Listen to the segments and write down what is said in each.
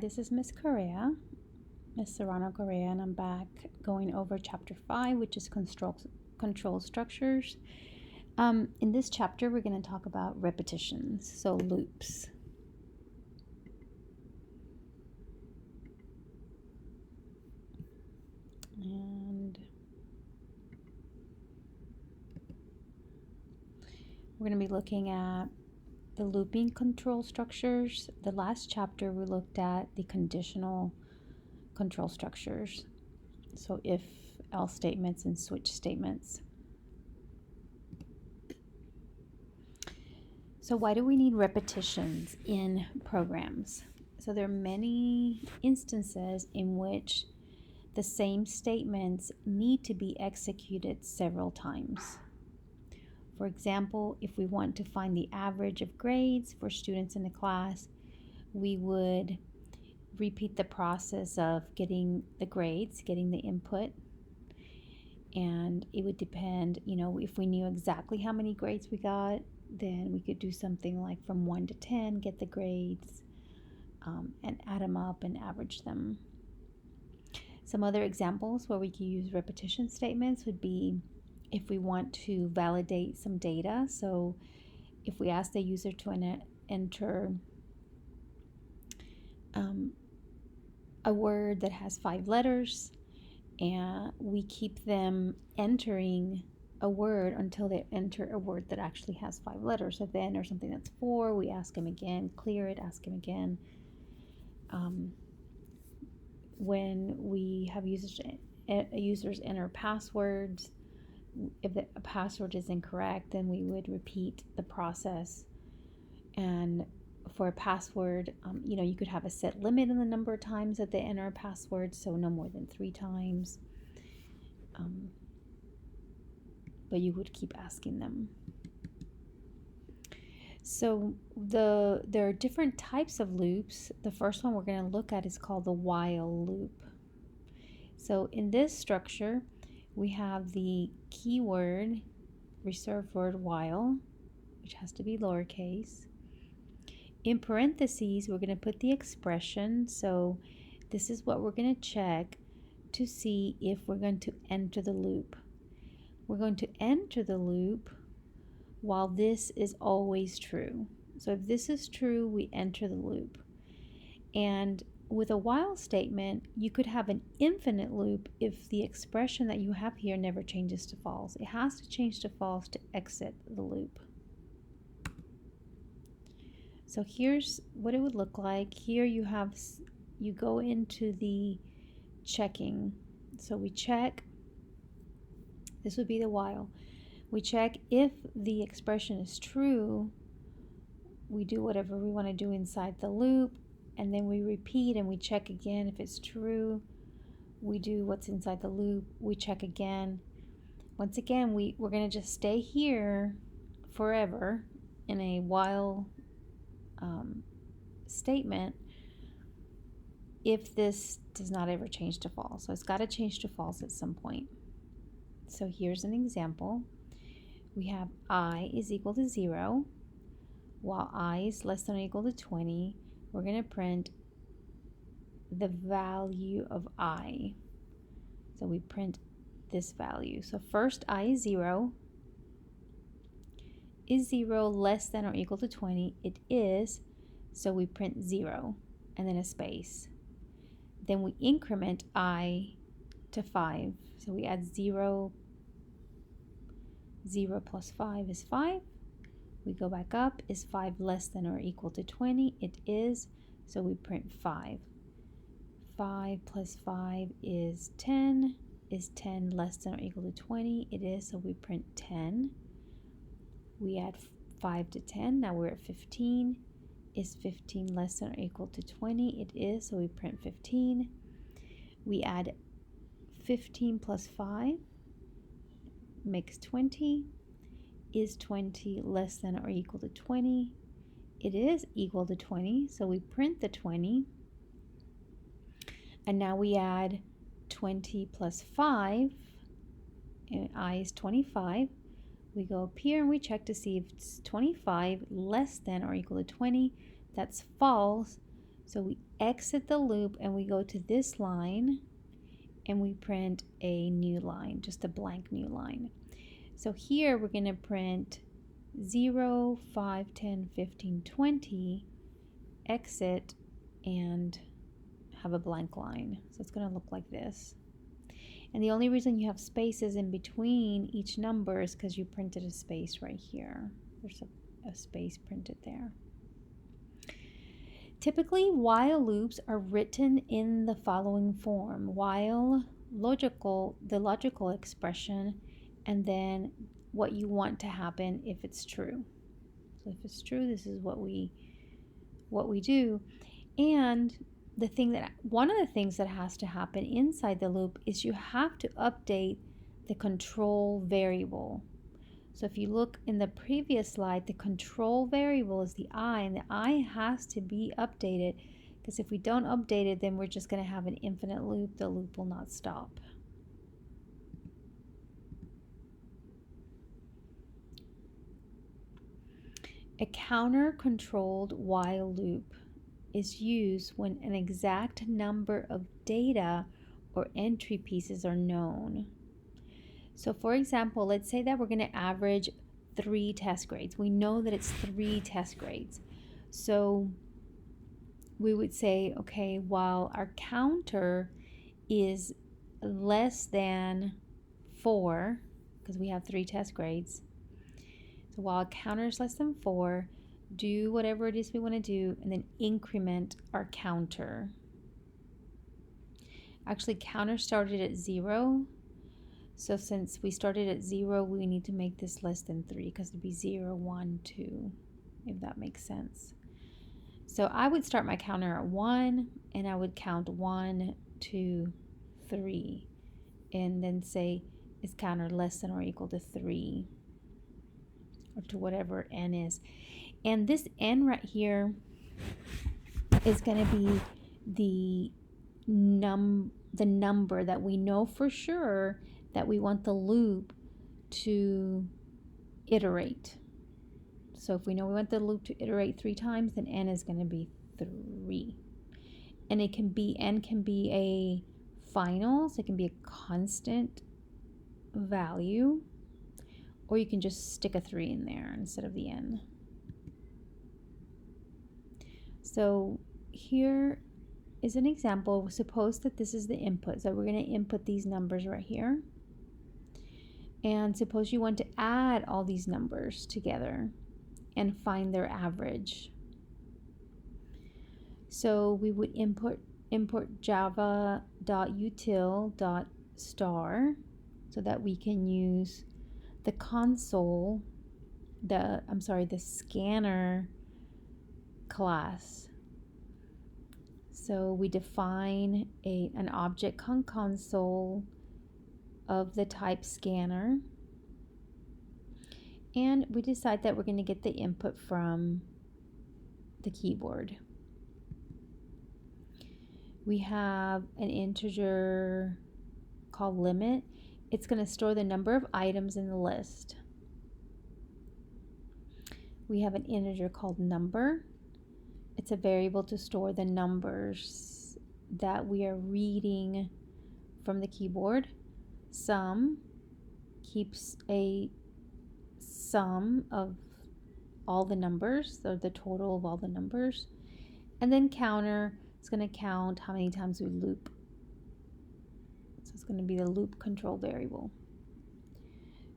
This is Miss Correa, Miss Serrano-Correa, and I'm back going over chapter 5, which is control structures. In this chapter, we're going to talk about repetitions, so loops. And we're going to be looking at the looping control structures. The last chapter, we looked at the conditional control structures, so if, else statements, and switch statements. So why do we need repetitions in programs? So there are many instances in which the same statements need to be executed several times. For example, if we want to find the average of grades for students in a class, we would repeat the process of getting the grades, getting the input, and it would depend, if we knew exactly how many grades we got, then we could do something like from 1 to 10, get the grades, and add them up and average them. Some other examples where we could use repetition statements would be if we want to validate some data. So if we ask the user to enter a word that has 5 letters, and we keep them entering a word until they enter a word that actually has 5 letters. So if they enter something that's 4, we ask them again, clear it, ask them again. When we have users enter passwords, if the password is incorrect, then we would repeat the process. And for a password, you could have a set limit in the number of times that they enter a password, so no more than 3 times. But you would keep asking them. So there are different types of loops. The first one we're going to look at is called the while loop. So in this structure, we have the keyword, reserved word while, which has to be lowercase. In parentheses, we're going to put the expression. So this is what we're going to check to see if we're going to enter the loop. We're going to enter the loop while this is always true. So if this is true, we enter the loop. And with a while statement, you could have an infinite loop if the expression that you have here never changes to false. It has to change to false to exit the loop. So here's what it would look like. Here you go into the checking. So we check, this would be the while. We check if the expression is true, we do whatever we want to do inside the loop, and then we repeat and we check again. If it's true, we do what's inside the loop, we check again. Once again, we're going to just stay here forever in a while statement if this does not ever change to false. So it's got to change to false at some point. So here's an example. We have I is equal to 0. While I is less than or equal to 20, we're going to print the value of I. So we print this value. So first I is 0. Is 0 less than or equal to 20? It is, so we print 0 and then a space. Then we increment I to 5. So we add 0. 0 plus 5 is 5. We go back up. Is 5 less than or equal to 20? It is, so we print 5. 5 plus 5 is 10. Is 10 less than or equal to 20? It is, so we print 10. We add 5 to 10. Now we're at 15. Is 15 less than or equal to 20? It is, so we print 15. We add 15 plus 5 makes 20. Is 20 less than or equal to 20? It is equal to 20, so we print the 20. And now we add 20 plus 5, and I is 25. We go up here and we check to see if it's 25 less than or equal to 20. That's false, so we exit the loop and we go to this line and we print a new line, just a blank new line. So here we're going to print 0, 5, 10, 15, 20, exit, and have a blank line. So it's going to look like this. And the only reason you have spaces in between each number is because you printed a space right here. There's a space printed there. Typically, while loops are written in the following form: while, the logical expression, and then what you want to happen if it's true. So if it's true, this is what we do. And one of the things that has to happen inside the loop is you have to update the control variable. So if you look in the previous slide, the control variable is the I, and the I has to be updated, because if we don't update it, then we're just going to have an infinite loop. The loop will not stop. A counter-controlled while loop is used when an exact number of data or entry pieces are known. So for example, let's say that we're going to average 3 test grades. We know that it's 3 test grades. So we would say, okay, while our counter is less than 4, because we have 3 test grades. So while counter is less than 4, do whatever it is we want to do, and then increment our counter. Actually, counter started at 0. So since we started at 0, we need to make this less than 3, because it'd be 0, 1, 2, if that makes sense. So I would start my counter at 1, and I would count 1, 2, 3, and then say, is counter less than or equal to 3, or to whatever n is. And this n right here is going to be the number that we know for sure that we want the loop to iterate. So if we know we want the loop to iterate 3 times, then n is going to be 3. And n can be a final, so it can be a constant value, or you can just stick a 3 in there instead of the n. So here is an example. Suppose that this is the input. So we're going to input these numbers right here. And suppose you want to add all these numbers together and find their average. So we would import java.util.star so that we can use the console, the scanner class. So we define an object console of the type scanner, and we decide that we're going to get the input from the keyboard. We have an integer called limit. It's going to store the number of items in the list. We have an integer called number. It's a variable to store the numbers that we are reading from the keyboard. Sum keeps a sum of all the numbers, or the total of all the numbers. And then counter is going to count how many times we loop. So it's going to be the loop control variable.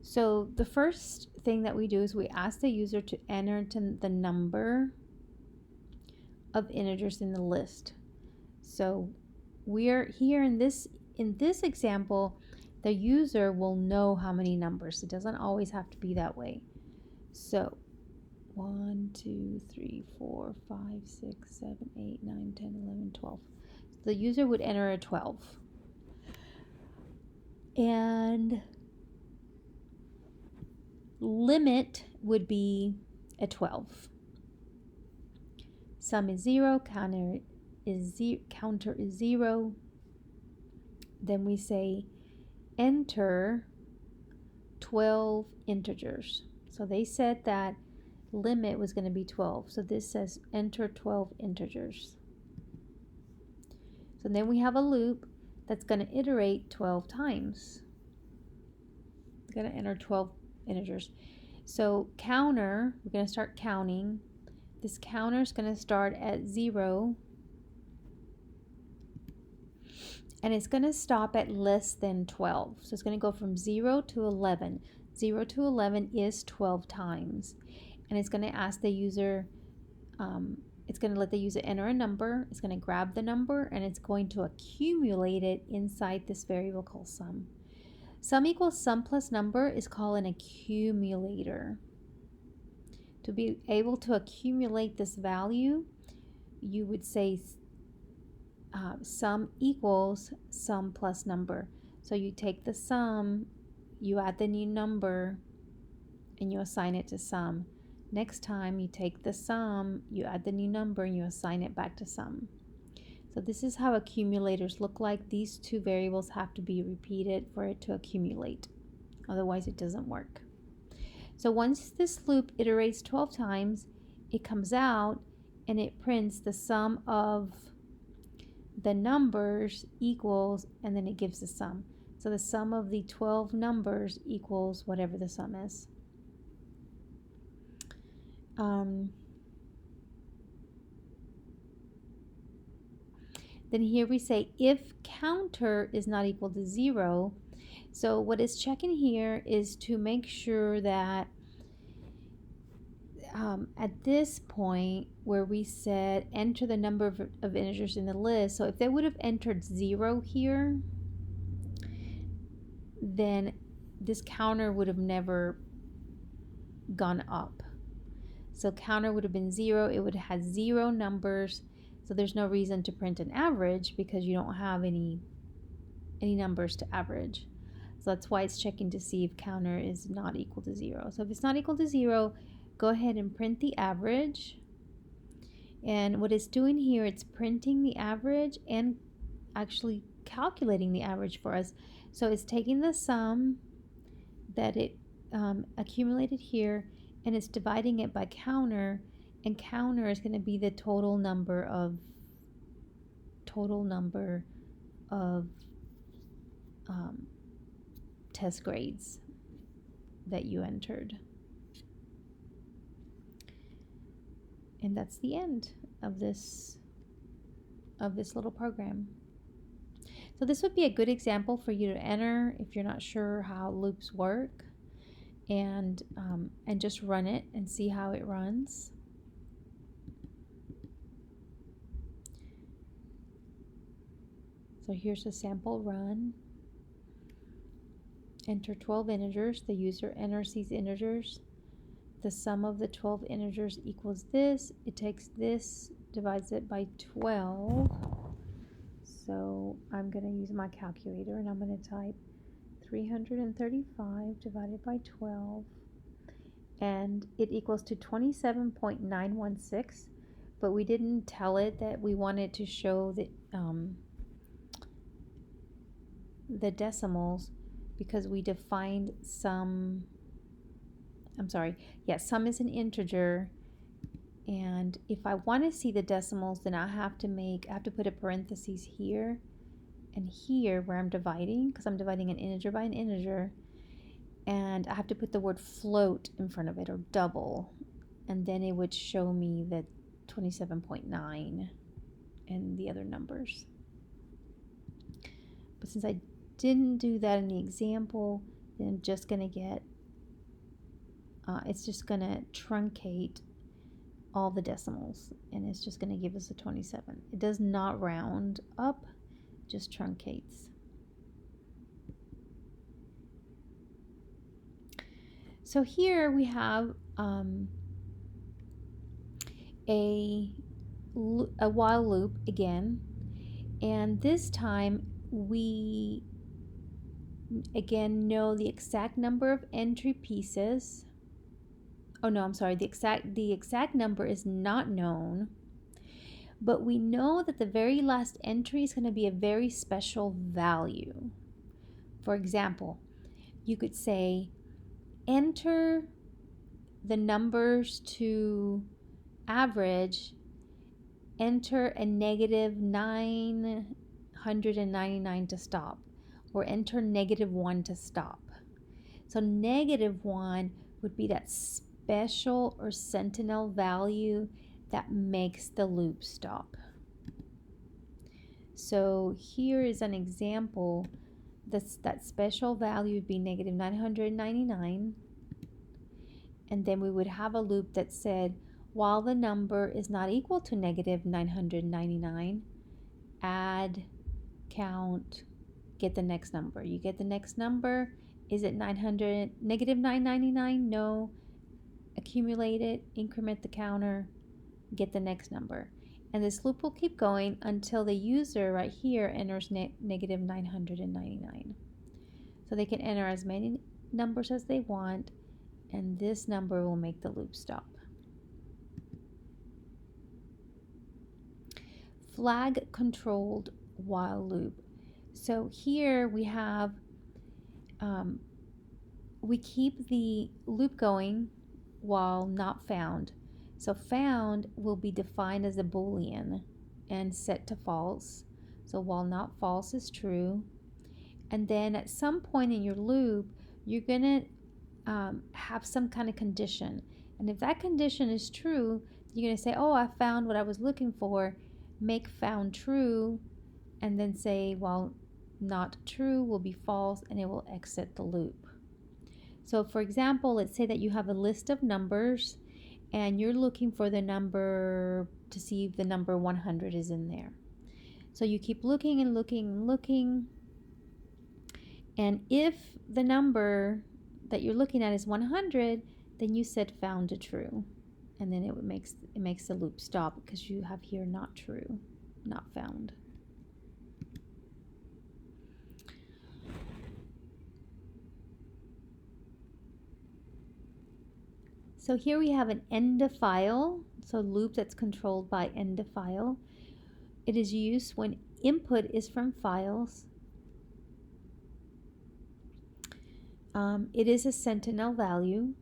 So the first thing that we do is we ask the user to enter the number of integers in the list. So we're here in this example, the user will know how many numbers. It doesn't always have to be that way. So 1, 2, 3, 4, 5, 6, 7, 8, 9, 10, 11, 12. The user would enter a 12. And limit would be a 12. Sum is 0, counter is 0. Then we say enter 12 integers. So they said that limit was going to be 12. So this says enter 12 integers. So then we have a loop that's going to iterate 12 times. It's going to enter 12 integers. So counter, we're going to start counting. This counter is going to start at 0. And it's going to stop at less than 12. So it's going to go from 0 to 11. 0 to 11 is 12 times. And it's going to ask the user, it's going to let the user enter a number. It's going to grab the number, and it's going to accumulate it inside this variable called sum. Sum equals sum plus number is called an accumulator. To be able to accumulate this value, you would say sum equals sum plus number. So you take the sum, you add the new number, and you assign it to sum. Next time you take the sum, you add the new number, and you assign it back to sum. So this is how accumulators look like. These two variables have to be repeated for it to accumulate. Otherwise it doesn't work. So once this loop iterates 12 times, it comes out and it prints the sum of the numbers equals, and then it gives the sum. So the sum of the 12 numbers equals whatever the sum is. Then here we say if counter is not equal to 0. So what it's checking here is to make sure that at this point where we said enter the number of integers in the list, so if they would have entered 0 here, then this counter would have never gone up. So counter would have been 0. It would have had 0 numbers. So there's no reason to print an average because you don't have any numbers to average. So that's why it's checking to see if counter is not equal to 0. So if it's not equal to 0, go ahead and print the average. And what it's doing here, it's printing the average and actually calculating the average for us. So it's taking the sum that it accumulated here, and it's dividing it by counter, and counter is going to be the total number of test grades that you entered. And that's the end of this little program. So this would be a good example for you to enter if you're not sure how loops work, and just run it and see how it runs. So here's a sample run. Enter 12 integers. The user enters these integers. The sum of the 12 integers equals this. It takes this, divides it by 12. So I'm going to use my calculator and I'm going to type 335 divided by 12. And it equals to 27.916. But we didn't tell it that we wanted to show the decimals because we defined sum. Sum is an integer, and if I want to see the decimals, then I have to put a parentheses here and here where I'm dividing, because I'm dividing an integer by an integer, and I have to put the word float in front of it, or double, and then it would show me the 27.9 and the other numbers. But since I didn't do that in the example, then I'm just going to get it's just going to truncate all the decimals, and it's just going to give us a 27. It does not round up, just truncates. So here we have a while loop again, and this time we again know the exact number of entry pieces. Oh no, I'm sorry, the exact number is not known, but we know that the very last entry is going to be a very special value. For example, you could say enter the numbers to average, enter a -9 199 to stop, or enter -1 to stop. So -1 would be that special or sentinel value that makes the loop stop. So here is an example. That special value would be -999. And then we would have a loop that said, while the number is not equal to -999, add, count, get the next number. You get the next number. Is it -999? No. Accumulate it, increment the counter, get the next number. And this loop will keep going until the user right here enters -999. So they can enter as many numbers as they want, and this number will make the loop stop. Flag controlled while loop. So here we have, we keep the loop going while not found. So found will be defined as a Boolean and set to false. So while not false is true. And then at some point in your loop, you're going to have some kind of condition. And if that condition is true, you're going to say, oh, I found what I was looking for. Make found true, and then say, well, not true will be false, and it will exit the loop. So for example, let's say that you have a list of numbers and you're looking for the number to see if the number 100 is in there. So you keep looking and looking and looking, and if the number that you're looking at is 100, then you set found to true, and then it makes the loop stop because you have here not true, not found. So here we have an end of file, so loop that's controlled by end of file. It is used when input is from files. It is a sentinel value.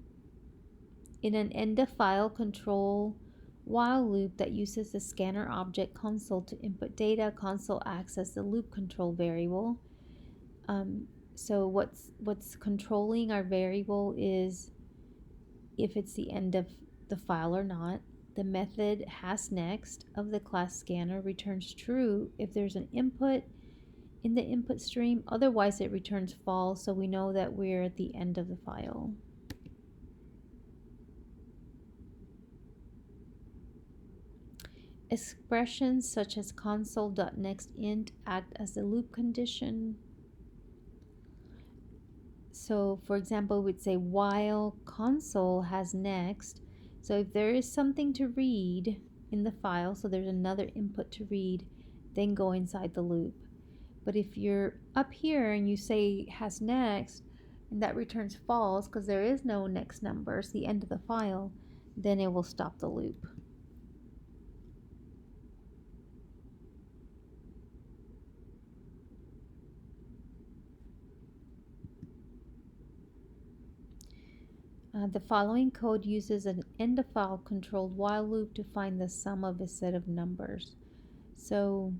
In an end of file control while loop that uses the scanner object console to input data, console acts as the loop control variable. So what's controlling our variable is if it's the end of the file or not. The method has next of the class scanner returns true if there's an input in the input stream, otherwise it returns false, so we know that we're at the end of the file. Expressions such as console.nextInt act as the loop condition. So for example, we'd say while console has next. So if there is something to read in the file, so there's another input to read, then go inside the loop. But if you're up here and you say has next, and that returns false because there is no next number, it's the end of the file, then it will stop the loop. The following code uses an end of file controlled while loop to find the sum of a set of numbers. So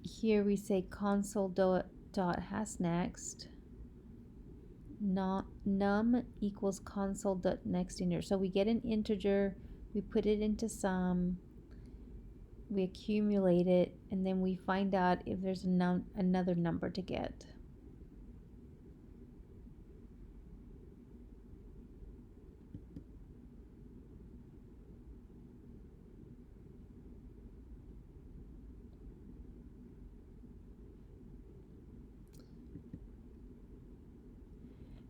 here we say console.has next, num equals console.nextInteger. So we get an integer, we put it into sum, we accumulate it, and then we find out if there's another number to get.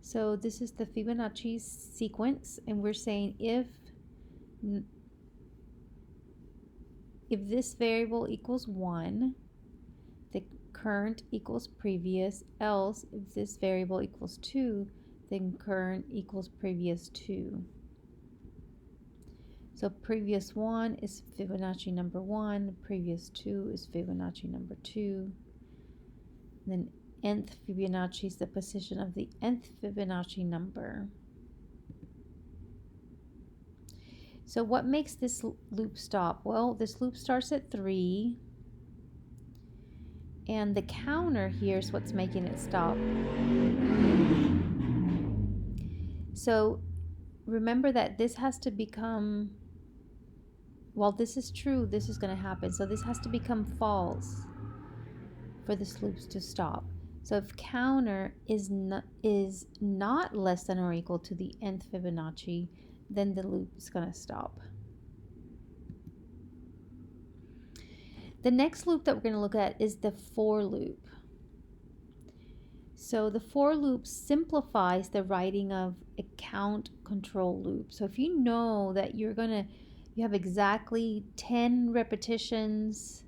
So this is the Fibonacci sequence, and we're saying if this variable equals 1, the current equals previous, else if this variable equals 2, then current equals previous 2. So previous 1 is Fibonacci number 1, previous 2 is Fibonacci number 2, and then nth Fibonacci is the position of the nth Fibonacci number. So what makes this loop stop? Well, this loop starts at 3, And the counter here is what's making it stop. So remember that this has to become, while this is true, this is going to happen. So this has to become false for this loop to stop. So if counter is not less than or equal to the nth Fibonacci, then the loop is going to stop. The next loop that we're going to look at is the for loop. So the for loop simplifies the writing of a count control loop. So if you know that you have exactly 10 repetitions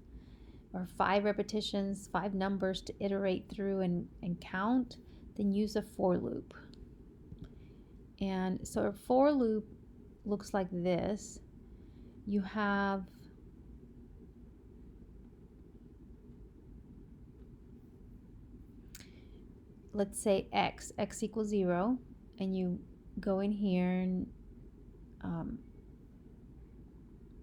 or 5 repetitions, 5 numbers to iterate through and count, then use a for loop. And so a for loop looks like this. You have let's say x equals 0, and you go in here and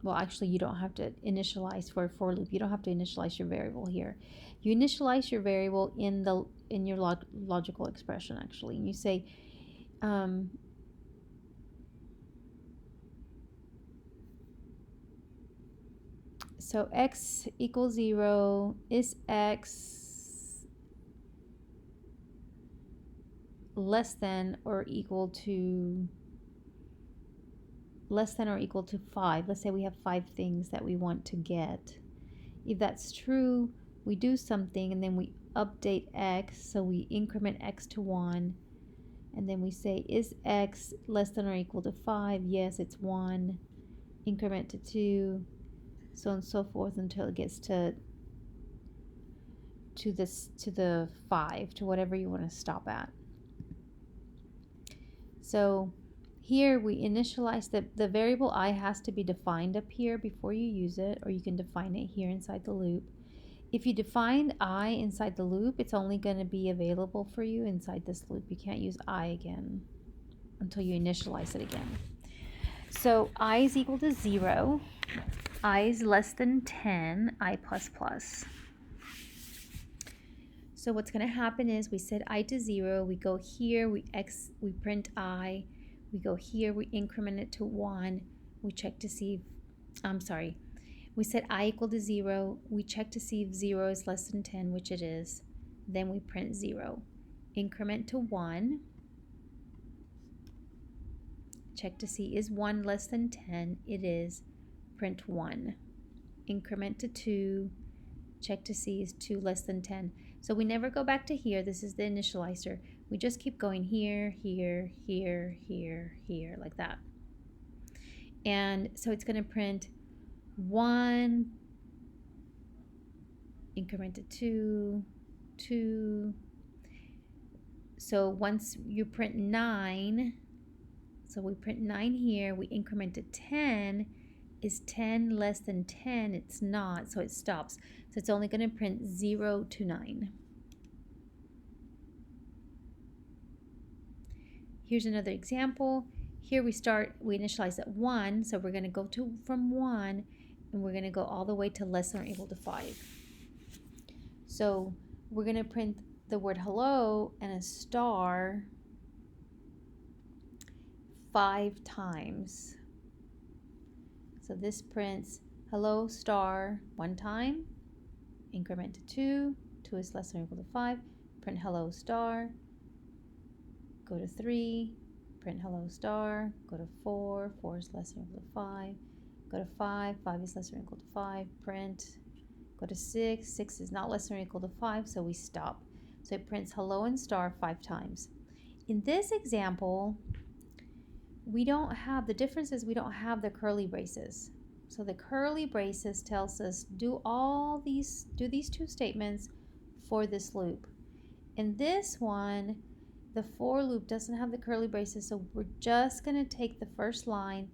well, actually you don't have to initialize for a for loop. You don't have to initialize your variable here. You initialize your variable in your logical expression, actually, and you say so x equals 0 is x less than or equal to 5. Let's say we have 5 things that we want to get. If that's true, we do something and then we update x, so we increment x to 1, and then we say, is x less than or equal to 5? Yes, it's 1. Increment to 2, so on and so forth until it gets to the 5, to whatever you want to stop at. So here we initialize the variable I has to be defined up here before you use it, or you can define it here inside the loop. If you define I inside the loop, it's only going to be available for you inside this loop. You can't use I again until you initialize it again. So I is equal to 0, I is less than 10, I plus plus. So what's going to happen is we set I to 0, we go here, we print I, we go here, we increment it to 1, we check to see we set I equal to 0, we check to see if 0 is less than 10, which it is, then we print 0. Increment to 1, check to see is 1 less than 10, it is, print 1. Increment to 2, check to see is 2 less than 10. So we never go back to here. This is the initializer. We just keep going here, here, here, here, here, like that. And so it's going to print 1, increment to 2, 2. So once you print 9, so we print 9 here, we increment to 10. Is 10 less than 10? It's not, so it stops. So it's only going to print 0 to 9. Here's another example. Here we initialize at 1, so we're going to go from 1, and we're going to go all the way to less than or equal to 5. So we're going to print the word hello and a star 5 times. So this prints hello star 1 time, increment to 2, 2 is less than or equal to 5, print hello star, go to 3, print hello star, go to 4, 4 is less than or equal to 5, go to 5, 5 is less than or equal to 5, print, go to 6, 6 is not less than or equal to 5, so we stop. So it prints hello and star 5 times. In this example, we don't have, the difference is we don't have the curly braces. So the curly braces tells us do these 2 statements for this loop. In this one, the for loop doesn't have the curly braces, so we're just going to take the first line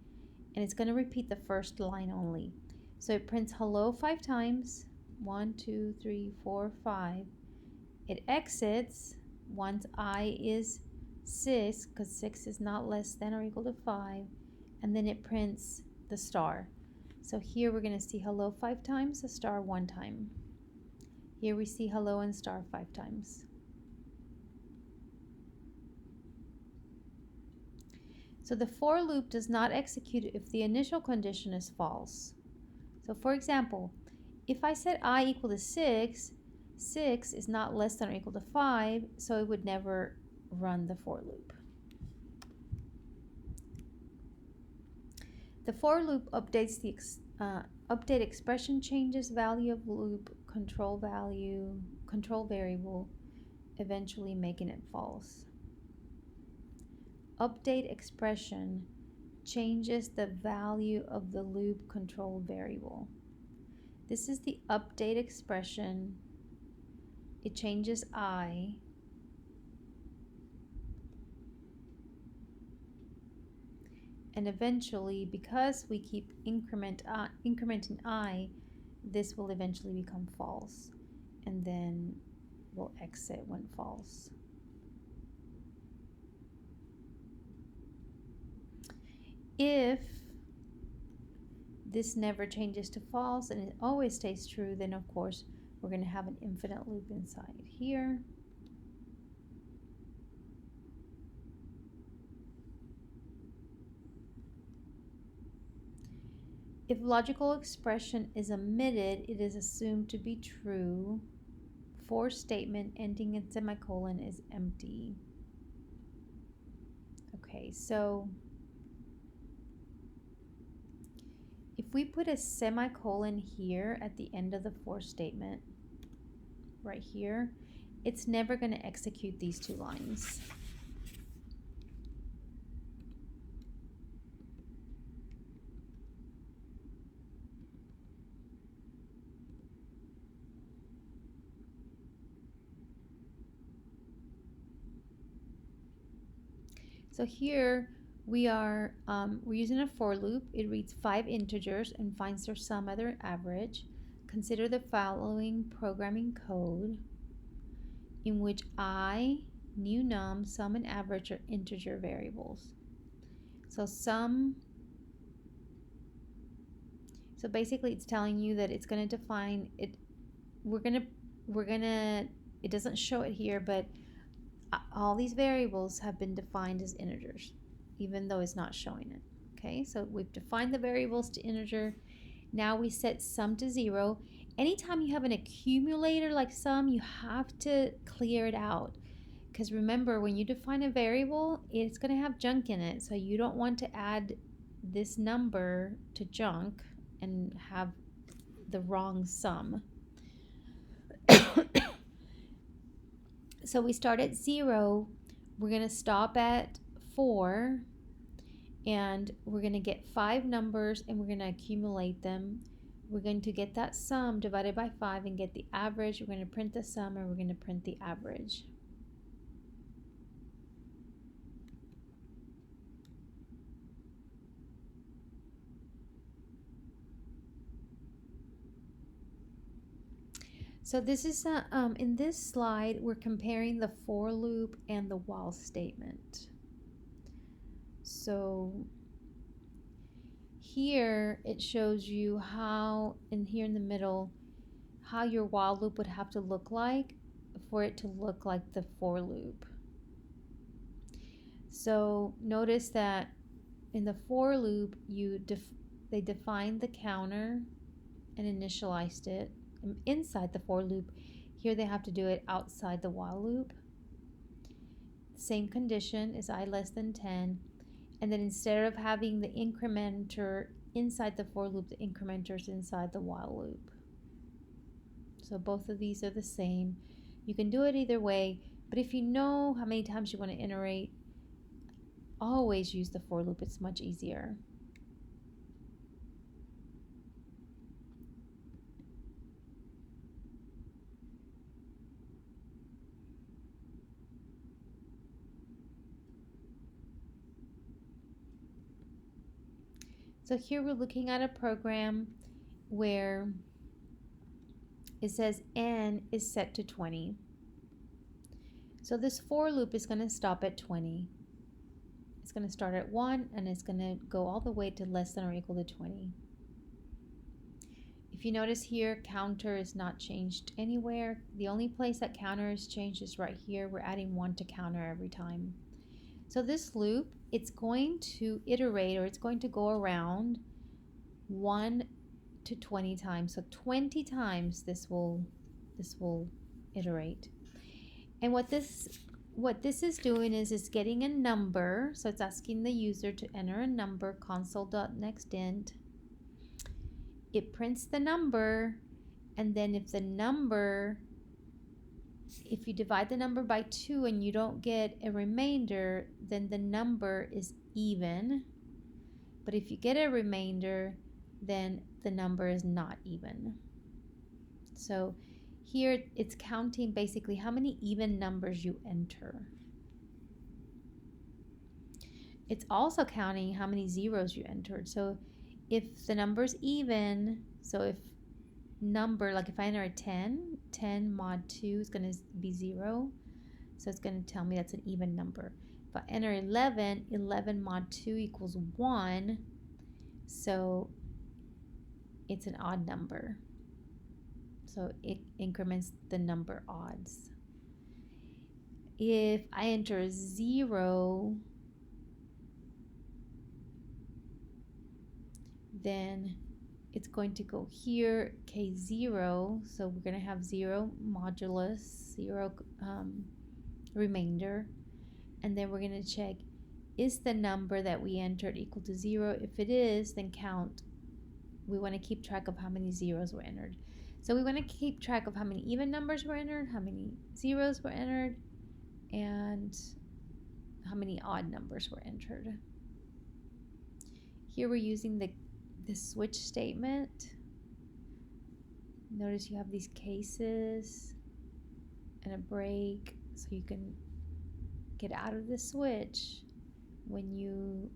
and it's going to repeat the first line only. So it prints hello 5 times, 1, 2, 3, 4, 5. It exits once I is 6, because 6 is not less than or equal to 5, and then it prints the star. So here we're going to see hello 5 times, the star 1 time. Here we see hello and star 5 times. So the for loop does not execute if the initial condition is false. So for example, if I set I equal to 6, 6 is not less than or equal to 5, so it would never run the for loop. The for loop updates the update expression changes value of loop control variable, eventually making it false. Update expression changes the value of the loop control variable. This is the update expression. It changes I. And eventually, because we keep incrementing I, this will eventually become false. And then we'll exit when false. If this never changes to false and it always stays true, then of course we're going to have an infinite loop inside here. If logical expression is omitted, it is assumed to be true. For statement ending in semicolon is empty. Okay, so if we put a semicolon here at the end of the for statement, right here, it's never going to execute these 2 lines. So here we're using a for loop. It reads 5 integers and finds their sum at their average. Consider the following programming code in which I, new num, sum, and average are integer variables. So basically it's telling you that it's going to define it. It doesn't show it here, but all these variables have been defined as integers, even though it's not showing it. Okay, so we've defined the variables to integer. Now we set sum to 0. Anytime you have an accumulator like sum, you have to clear it out. Because remember, when you define a variable, it's going to have junk in it. So you don't want to add this number to junk and have the wrong sum. So we start at 0, we're going to stop at 4, and we're going to get 5 numbers and we're going to accumulate them. We're going to get that sum divided by 5 and get the average. We're going to print the sum and we're going to print the average. So this is in this slide, we're comparing the for loop and the while statement. So here it shows you how, and here in the middle, how your while loop would have to look like for it to look like the for loop. So notice that in the for loop, they defined the counter and initialized it inside the for loop. Here they have to do it outside the while loop. Same condition is I less than 10. And then instead of having the incrementer inside the for loop, the incrementer is inside the while loop. So both of these are the same. You can do it either way, but if you know how many times you want to iterate, always use the for loop. It's much easier. So here we're looking at a program where it says n is set to 20. So this for loop is going to stop at 20. It's going to start at 1 and it's going to go all the way to less than or equal to 20. If you notice here, counter is not changed anywhere. The only place that counter is changed is right here. We're adding 1 to counter every time. So this loop, it's going to iterate, or it's going to go around 1 to 20 times. So 20 times this will iterate. And what this is doing is it's getting a number. So it's asking the user to enter a number, console.nextInt. It prints the number, and then if you divide the number by 2 and you don't get a remainder, then the number is even. But if you get a remainder, then the number is not even. So here it's counting basically how many even numbers you enter. It's also counting how many zeros you entered. So if the number's even, so if number, like if I enter a 10 mod 2 is going to be 0. So it's going to tell me that's an even number. If I enter 11 mod 2 equals 1. So it's an odd number. So it increments the number odds. If I enter a 0, then it's going to go here, K0. So we're going to have 0 modulus, 0 remainder. And then we're going to check, is the number that we entered equal to 0? If it is, then count. We want to keep track of how many zeros were entered. So we want to keep track of how many even numbers were entered, how many zeros were entered, and how many odd numbers were entered. Here we're using the switch statement. Notice you have these cases and a break, so you can get out of the switch when you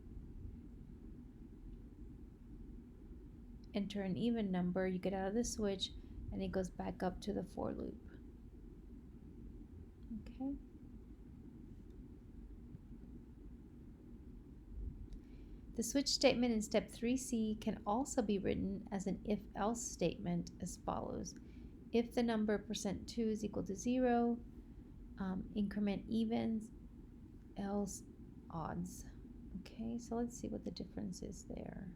enter an even number. You get out of the switch and it goes back up to the for loop. Okay. The switch statement in step 3C can also be written as an if-else statement as follows. If the number %2 is equal to 0, increment evens, else odds. Okay, so let's see what the difference is there.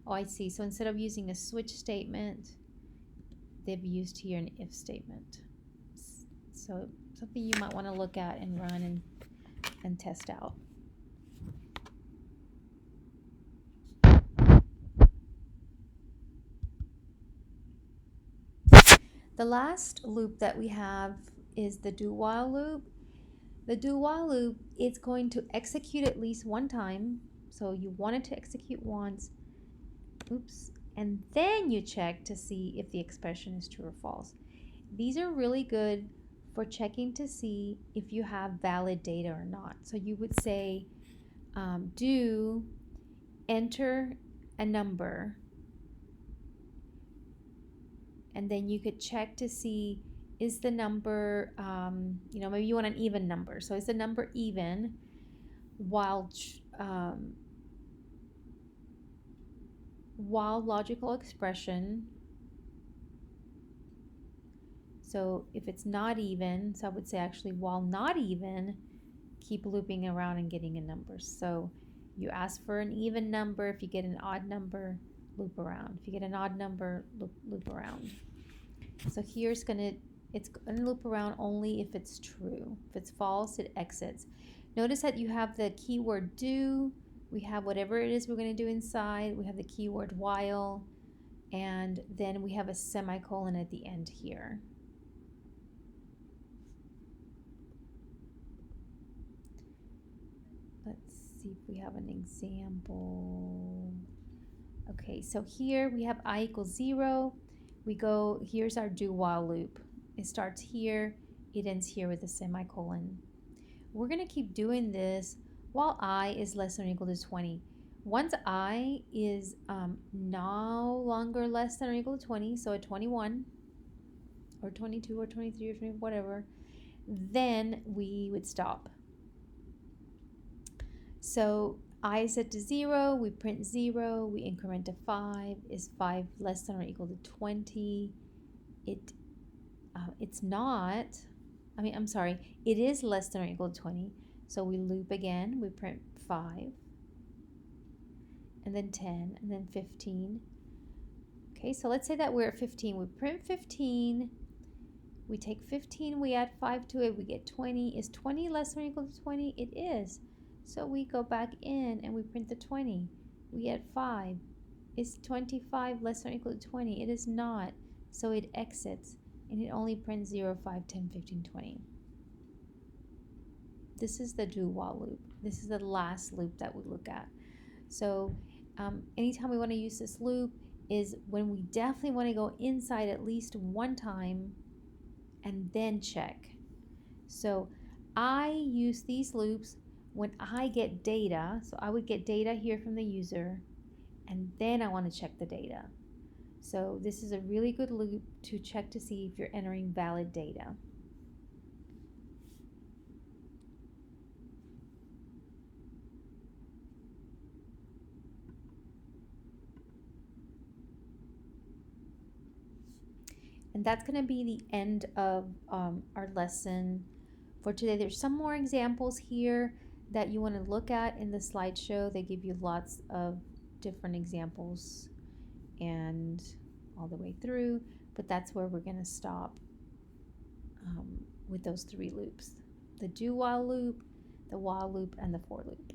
Oh, I see. So instead of using a switch statement, they've used here an if statement. So something you might want to look at and run and test out. The last loop that we have is the do while loop. The do while loop, it's going to execute at least one time. So you want it to execute once. Oops. And then you check to see if the expression is true or false. These are really good for checking to see if you have valid data or not. So you would say, do enter a number, and then you could check to see, is the number, maybe you want an even number. So is the number even while logical expression. So if it's not even, so I would say actually while not even, keep looping around and getting a number. So you ask for an even number. If you get an odd number, loop around. If you get an odd number, loop around. So here it's gonna loop around only if it's true. If it's false, it exits. Notice that you have the keyword do. We have whatever it is we're going to do inside. We have the keyword while, and then we have a semicolon at the end here. Let's see if we have an example. Okay, so here we have I equals 0. We go, here's our do while loop. It starts here, it ends here with a semicolon. We're going to keep doing this while I is less than or equal to 20. Once I is no longer less than or equal to 20, so at 21 or 22 or 23 or 20, whatever, then we would stop. So I is set to 0, we print 0, we increment to 5. Is 5 less than or equal to 20? It's not. I'm sorry, it is less than or equal to 20. So we loop again, we print 5, and then 10, and then 15. Okay, so let's say that we're at 15. We print 15. We take 15, we add 5 to it, we get 20. Is 20 less than or equal to 20? It is. So we go back in and we print the 20. We add 5. Is 25 less than or equal to 20? It is not. So it exits and it only prints 0, 5, 10, 15, 20. This is the do while loop. This is the last loop that we look at. So anytime we want to use this loop is when we definitely want to go inside at least one time and then check. So I use these loops when I get data. So I would get data here from the user, and then I want to check the data. So this is a really good loop to check to see if you're entering valid data. And that's going to be the end of our lesson for today. There's some more examples here that you want to look at in the slideshow. They give you lots of different examples and all the way through, but that's where we're going to stop with those 3 loops: the do while loop, the while loop, and the for loop.